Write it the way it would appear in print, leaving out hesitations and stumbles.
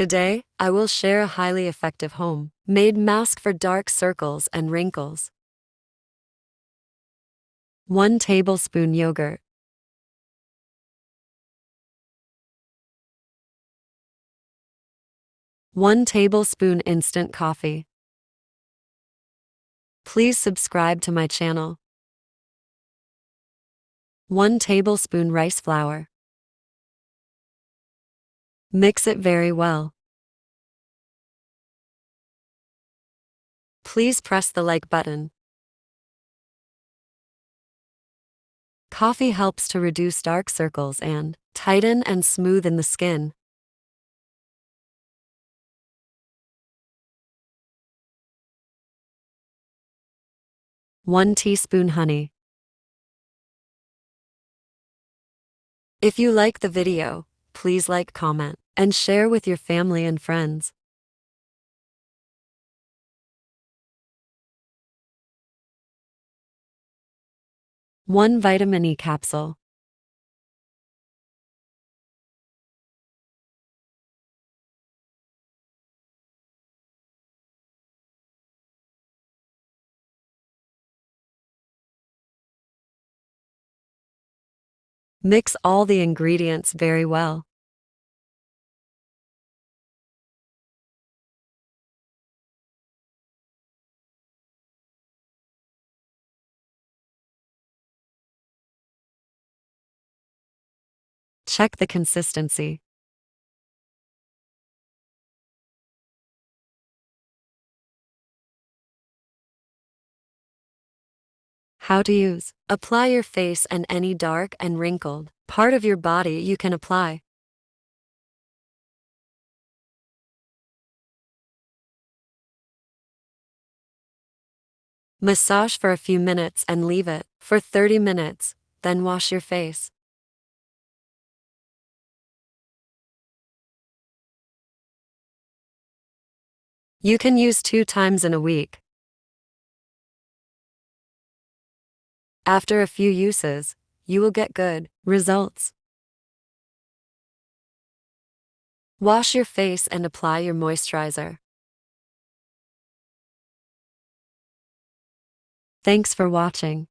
Today, I will share a highly effective home-made mask for dark circles and wrinkles. 1 tablespoon yogurt. 1 tablespoon instant coffee. Please subscribe to my channel. 1 tablespoon rice flour. Mix it very well. Please press the like button. Coffee helps to reduce dark circles and tighten and smoothen the skin. 1 teaspoon honey. If you like the video, please like, comment, and share with your family and friends. 1 vitamin E capsule. Mix all the ingredients very well. Check the consistency. How to use. Apply your face and any dark and wrinkled part of your body you can apply. Massage for a few minutes and leave it for 30 minutes, then wash your face. You can use 2 times in a week. After a few uses, you will get good results. Wash your face and apply your moisturizer. Thanks for watching.